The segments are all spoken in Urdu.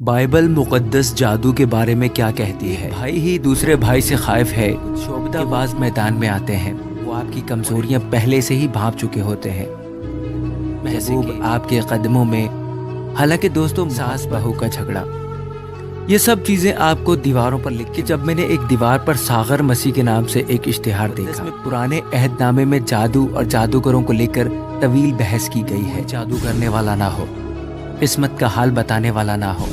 بائبل مقدس جادو کے بارے میں کیا کہتی ہے؟ بھائی ہی دوسرے بھائی سے خائف ہے۔ شعبدہ باز میدان میں آتے ہیں، وہ آپ کی کمزوریاں پہلے سے ہی بھانپ چکے ہوتے ہیں، محبوب آپ کے قدموں میں۔ حالانکہ دوستو، ساس بہو کا جھگڑا، یہ سب چیزیں آپ کو دیواروں پر لکھ کے جب میں نے ایک دیوار پر ساغر مسیح کے نام سے ایک اشتہار دیکھا، اس میں پرانے عہد نامے میں جادو اور جادوگروں کو لے کر طویل بحث کی گئی ہے۔ جادو کرنے والا نہ ہو، قسمت کا حال بتانے والا نہ ہو۔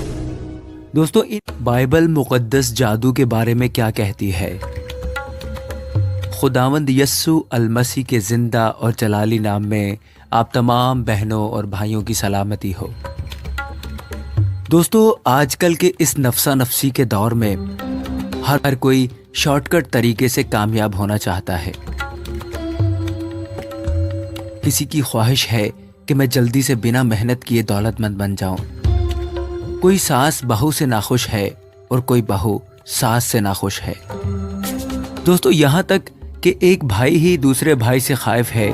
دوستو، بائبل مقدس جادو کے بارے میں کیا کہتی ہے؟ خداوند یسوع المسیح کے زندہ اور جلالی نام میں آپ تمام بہنوں اور بھائیوں کی سلامتی ہو۔ دوستو، آج کل کے اس نفسا نفسی کے دور میں ہر کوئی شارٹ کٹ طریقے سے کامیاب ہونا چاہتا ہے۔ کسی کی خواہش ہے کہ میں جلدی سے بنا محنت کیے دولت مند بن جاؤں۔ کوئی ساس بہو سے ناخوش ہے اور کوئی بہو ساس سے ناخوش ہے۔ دوستو، یہاں تک کہ ایک بھائی ہی دوسرے بھائی سے خائف ہے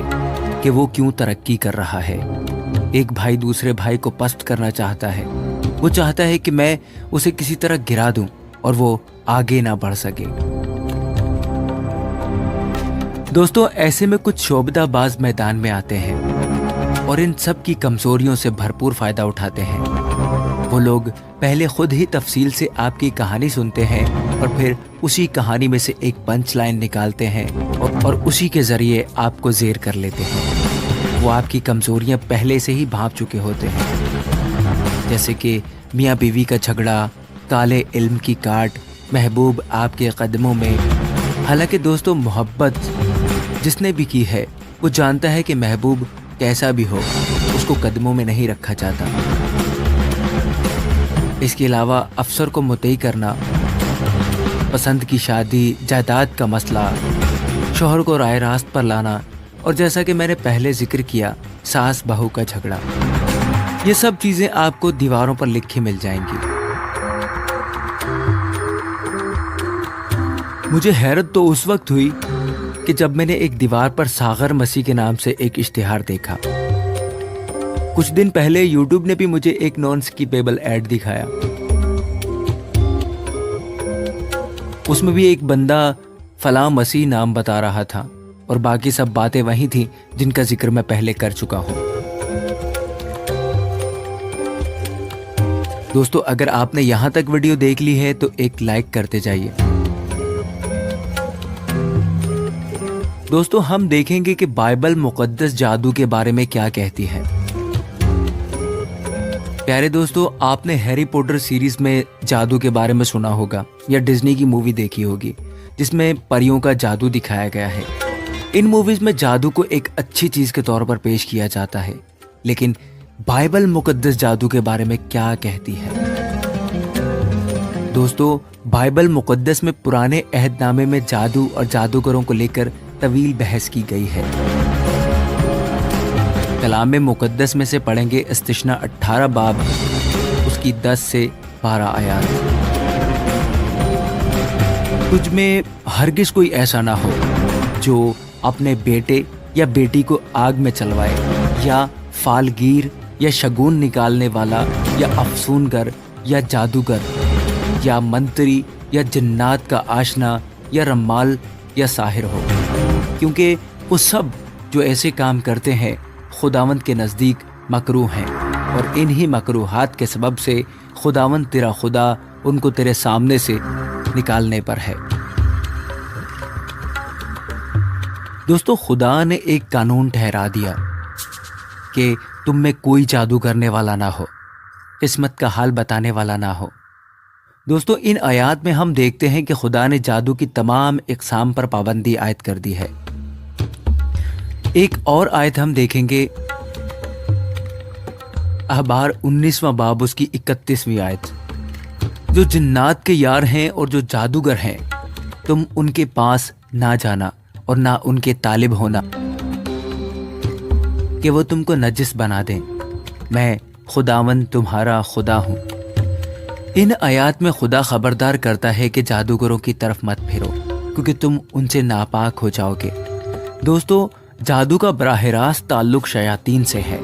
کہ وہ کیوں ترقی کر رہا ہے۔ ایک بھائی دوسرے بھائی کو پست کرنا چاہتا ہے، وہ چاہتا ہے کہ میں اسے کسی طرح گرا دوں اور وہ آگے نہ بڑھ سکے۔ دوستو، ایسے میں کچھ شعبدہ باز میدان میں آتے ہیں اور ان سب کی کمزوریوں سے بھرپور فائدہ اٹھاتے ہیں۔ وہ لوگ پہلے خود ہی تفصیل سے آپ کی کہانی سنتے ہیں اور پھر اسی کہانی میں سے ایک پنچ لائن نکالتے ہیں اور اسی کے ذریعے آپ کو زیر کر لیتے ہیں۔ وہ آپ کی کمزوریاں پہلے سے ہی بھانپ چکے ہوتے ہیں، جیسے کہ میاں بیوی کا جھگڑا، کالے علم کی کاٹ، محبوب آپ کے قدموں میں۔ حالانکہ دوستو، محبت جس نے بھی کی ہے وہ جانتا ہے کہ محبوب کیسا بھی ہو، اس کو قدموں میں نہیں رکھا جاتا۔ اس کے علاوہ افسر کو مطیع کرنا، پسند کی شادی، جائیداد کا مسئلہ، شوہر کو رائے راست پر لانا، اور جیسا کہ میں نے پہلے ذکر کیا، ساس بہو کا جھگڑا، یہ سب چیزیں آپ کو دیواروں پر لکھی مل جائیں گی۔ مجھے حیرت تو اس وقت ہوئی کہ جب میں نے ایک دیوار پر ساغر مسیح کے نام سے ایک اشتہار دیکھا۔ کچھ دن پہلے یوٹیوب نے بھی مجھے ایک نان سکیپیبل ایڈ دکھایا۔ اس میں بھی ایک بندہ فلاں مسیح نام بتا رہا تھا اور باقی سب باتیں وہی تھیں جن کا ذکر میں پہلے کر چکا ہوں۔ دوستو، اگر آپ نے یہاں تک ویڈیو دیکھ لی ہے تو ایک لائک کرتے جائیے۔ دوستو، ہم دیکھیں گے کہ بائبل مقدس جادو کے بارے میں کیا کہتی ہے۔ پیارے دوستو، آپ نے ہیری پوٹر سیریز میں جادو کے بارے میں سنا ہوگا یا ڈزنی کی مووی دیکھی ہوگی جس میں پریوں کا جادو دکھایا گیا ہے۔ ان موویز میں جادو کو ایک اچھی چیز کے طور پر پیش کیا جاتا ہے، لیکن بائبل مقدس جادو کے بارے میں کیا کہتی ہے؟ دوستو، بائبل مقدس میں پرانے عہد نامے میں جادو اور جادوگروں کو لے کر طویل بحث کی گئی ہے۔ کلام مقدس میں سے پڑھیں گے استثنا 18 باب، اس کی 10 سے 12 آیات۔ تجھ میں ہرگز کوئی ایسا نہ ہو جو اپنے بیٹے یا بیٹی کو آگ میں چلوائے، یا فالگیر یا شگون نکالنے والا یا افسونگر یا جادوگر یا منتری یا جنات کا آشنا یا رمال یا ساحر ہو، کیونکہ وہ سب جو ایسے کام کرتے ہیں خداوند کے نزدیک مکروہ ہیں، اور انہی مکروہات کے سبب سے خداوند تیرا خدا ان کو تیرے سامنے سے نکالنے پر ہے۔ دوستو، خدا نے ایک قانون ٹھہرا دیا کہ تم میں کوئی جادو کرنے والا نہ ہو، قسمت کا حال بتانے والا نہ ہو۔ دوستو، ان آیات میں ہم دیکھتے ہیں کہ خدا نے جادو کی تمام اقسام پر پابندی عائد کر دی ہے۔ ایک اور آیت ہم دیکھیں گے، احبار 19واں باب، اس کی 31ویں آیت، جو جنات کے یار ہیں اور جو جادوگر ہیں، تم ان کے پاس نہ جانا اور نہ ان کے طالب ہونا کہ وہ تم کو نجس بنا دیں، میں خداوند تمہارا خدا ہوں۔ ان آیات میں خدا خبردار کرتا ہے کہ جادوگروں کی طرف مت پھرو، کیونکہ تم ان سے ناپاک ہو جاؤ گے۔ دوستو، جادو کا براہ راست تعلق شیاطین سے ہے۔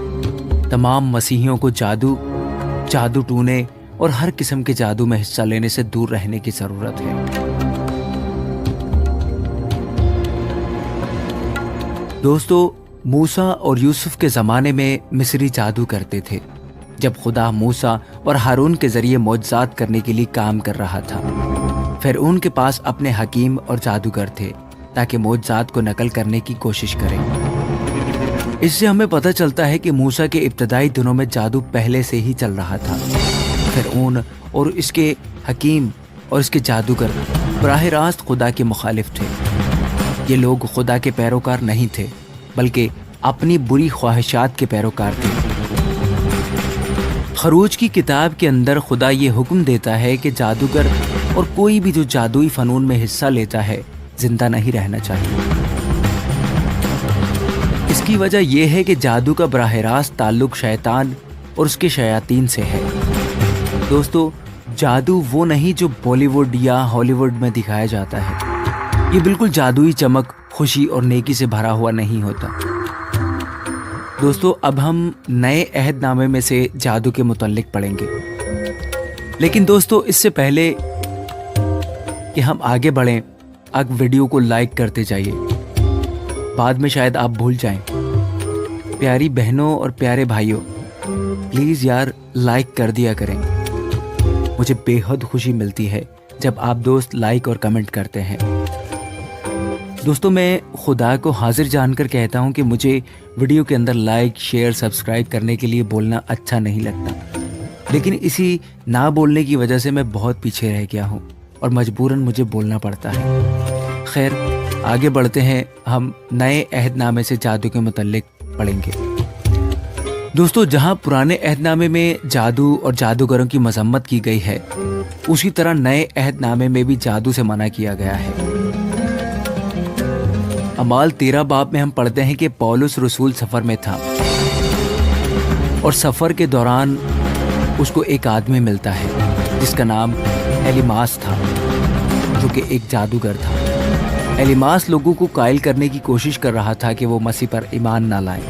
تمام مسیحیوں کو جادو ٹونے اور ہر قسم کے جادو میں حصہ لینے سے دور رہنے کی ضرورت ہے۔ دوستو، موسیٰ اور یوسف کے زمانے میں مصری جادو کرتے تھے، جب خدا موسیٰ اور ہارون کے ذریعے معجزات کرنے کے لیے کام کر رہا تھا۔ فرعون کے پاس اپنے حکیم اور جادوگر تھے تاکہ معجزات کو نقل کرنے کی کوشش کریں۔ اس سے ہمیں پتہ چلتا ہے کہ موسیٰ کے ابتدائی دنوں میں جادو پہلے سے ہی چل رہا تھا۔ فرعون اور اس کے حکیم اور اس کے جادوگر براہ راست خدا کے مخالف تھے۔ یہ لوگ خدا کے پیروکار نہیں تھے، بلکہ اپنی بری خواہشات کے پیروکار تھے۔ خروج کی کتاب کے اندر خدا یہ حکم دیتا ہے کہ جادوگر اور کوئی بھی جو جادوئی فنون میں حصہ لیتا ہے زندہ نہیں رہنا چاہیے۔ اس کی وجہ یہ ہے کہ جادو کا براہ راست تعلق شیطان اور اس کے شیاطین سے ہے۔ دوستو، جادو وہ نہیں جو بالی ووڈ یا ہالی ووڈ میں دکھایا جاتا ہے۔ یہ بالکل جادوئی چمک، خوشی اور نیکی سے بھرا ہوا نہیں ہوتا۔ دوستو، اب ہم نئے عہد نامے میں سے جادو کے متعلق پڑھیں گے، لیکن دوستو اس سے پہلے کہ ہم آگے بڑھیں، آپ ویڈیو کو لائک کرتے جائیے، بعد میں شاید آپ بھول جائیں۔ پیاری بہنوں اور پیارے بھائیوں، پلیز یار لائک کر دیا کریں، مجھے بے حد خوشی ملتی ہے جب آپ دوست لائک اور کمنٹ کرتے ہیں۔ دوستو، میں خدا کو حاضر جان کر کہتا ہوں کہ مجھے ویڈیو کے اندر لائک، شیئر، سبسکرائب کرنے کے لیے بولنا اچھا نہیں لگتا، لیکن اسی نہ بولنے کی وجہ سے میں بہت پیچھے رہ گیا ہوں اور مجبوراً مجھے بولنا پڑتا ہے۔ خیر، آگے بڑھتے ہیں، ہم نئے عہد نامے سے جادو کے متعلق پڑھیں گے۔ دوستو، جہاں پرانے عہد نامے میں جادو اور جادوگروں کی مذمت کی گئی ہے، اسی طرح نئے عہد نامے میں بھی جادو سے منع کیا گیا ہے۔ اعمال 13 باب میں ہم پڑھتے ہیں کہ پولس رسول سفر میں تھا اور سفر کے دوران اس کو ایک آدمی ملتا ہے جس کا نام ایلیماس تھا، جو کہ ایک جادوگر تھا۔ ایلیماس لوگوں کو قائل کرنے کی کوشش کر رہا تھا کہ وہ مسیح پر ایمان نہ لائیں۔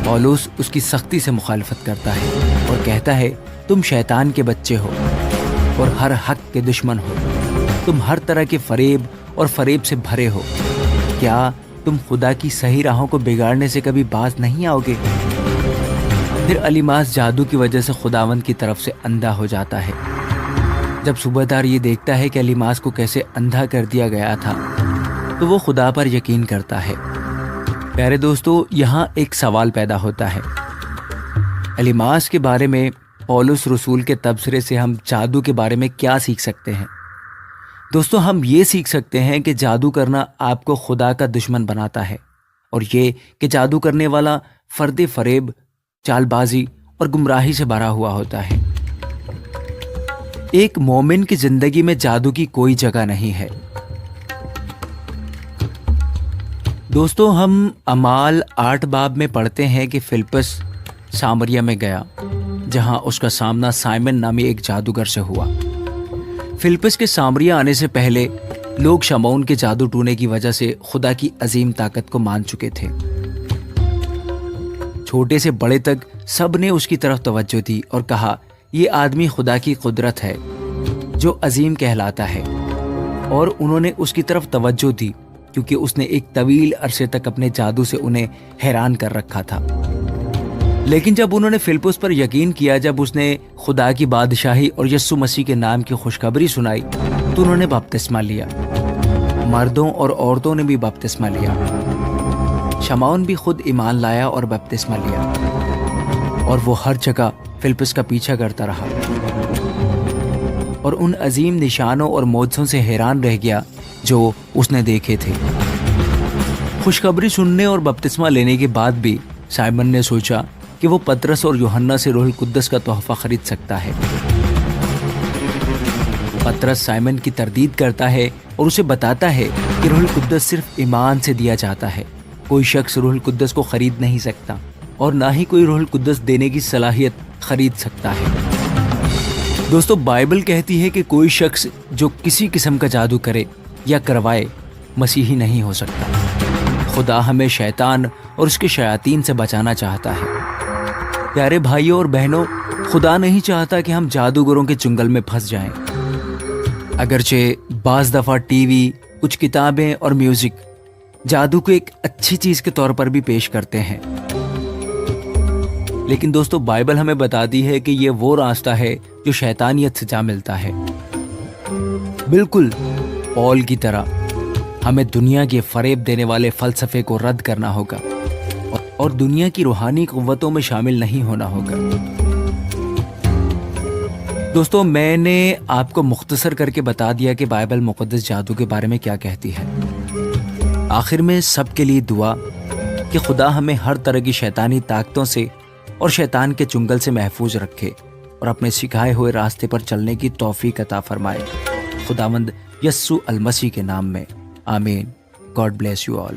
پولس اس کی سختی سے مخالفت کرتا ہے اور کہتا ہے، تم شیطان کے بچے ہو اور ہر حق کے دشمن ہو، تم ہر طرح کے فریب اور فریب سے بھرے ہو، کیا تم خدا کی صحیح راہوں کو بگاڑنے سے کبھی باز نہیں آؤ گے؟ پھر ایلیماس جادو کی وجہ سے خداوند کی طرف سے اندھا ہو جاتا ہے۔ جب صوبیدار یہ دیکھتا ہے کہ ایلیماس کو کیسے اندھا کر دیا گیا تھا تو وہ خدا پر یقین کرتا ہے۔ پیارے دوستو، یہاں ایک سوال پیدا ہوتا ہے، ایلیماس کے بارے میں پولس رسول کے تبصرے سے ہم جادو کے بارے میں کیا سیکھ سکتے ہیں؟ دوستو، ہم یہ سیکھ سکتے ہیں کہ جادو کرنا آپ کو خدا کا دشمن بناتا ہے، اور یہ کہ جادو کرنے والا فرد فریب، چال بازی اور گمراہی سے بھرا ہوا ہوتا ہے۔ ایک مومن کی زندگی میں جادو کی کوئی جگہ نہیں ہے۔ دوستو، ہم اعمال 8 باب میں پڑھتے ہیں کہ فلپس سامریا میں گیا، جہاں اس کا سامنا سائمن نامی ایک جادوگر سے ہوا۔ فلپس کے سامریا آنے سے پہلے لوگ شمعون کے جادو ٹونے کی وجہ سے خدا کی عظیم طاقت کو مان چکے تھے۔ چھوٹے سے بڑے تک سب نے اس کی طرف توجہ دی اور کہا، یہ آدمی خدا کی قدرت ہے جو عظیم کہلاتا ہے، اور انہوں نے اس کی طرف توجہ دی کیونکہ اس نے ایک طویل عرصے تک اپنے جادو سے انہیں حیران کر رکھا تھا۔ لیکن جب انہوں نے فلپس پر یقین کیا، جب اس نے خدا کی بادشاہی اور یسوع مسیح کے نام کی خوشخبری سنائی، تو انہوں نے بپتسمہ لیا۔ مردوں اور عورتوں نے بھی بپتسمہ لیا۔ شمعون بھی خود ایمان لایا اور بپتسمہ لیا، اور وہ ہر جگہ فلپس کا پیچھا کرتا رہا اور ان عظیم نشانوں اور معجزوں سے حیران رہ گیا جو اس نے دیکھے تھے۔ خوشخبری سننے اور بپتسمہ لینے کے بعد بھی سائمن نے سوچا کہ وہ پطرس اور یوحنا سے روح القدس کا تحفہ خرید سکتا ہے۔ پطرس سائمن کی تردید کرتا ہے اور اسے بتاتا ہے کہ روح القدس صرف ایمان سے دیا جاتا ہے، کوئی شخص روح القدس کو خرید نہیں سکتا، اور نہ ہی کوئی روح القدس دینے کی صلاحیت خرید سکتا ہے۔ دوستو، بائبل کہتی ہے کہ کوئی شخص جو کسی قسم کا جادو کرے یا کروائے مسیحی نہیں ہو سکتا۔ خدا ہمیں شیطان اور اس کے شیاطین سے بچانا چاہتا ہے۔ پیارے بھائیوں اور بہنوں، خدا نہیں چاہتا کہ ہم جادوگروں کے چنگل میں پھنس جائیں۔ اگرچہ بعض دفعہ ٹی وی، کچھ کتابیں اور میوزک جادو کو ایک اچھی چیز کے طور پر بھی پیش کرتے ہیں، لیکن دوستو بائبل ہمیں بتاتی ہے کہ یہ وہ راستہ ہے جو شیطانیت سے جا ملتا ہے۔ بالکل پول کی طرح ہمیں دنیا کے فریب دینے والے فلسفے کو رد کرنا ہوگا اور دنیا کی روحانی قوتوں میں شامل نہیں ہونا ہوگا۔ دوستو میں نے آپ کو مختصر کر کے بتا دیا کہ بائبل مقدس جادو کے بارے میں کیا کہتی ہے۔ آخر میں سب کے لیے دعا کہ خدا ہمیں ہر طرح کی شیطانی طاقتوں سے اور شیطان کے چنگل سے محفوظ رکھے اور اپنے سکھائے ہوئے راستے پر چلنے کی توفیق عطا فرمائے۔ خداوند یسوع المسیح کے نام میں آمین۔ God bless you all.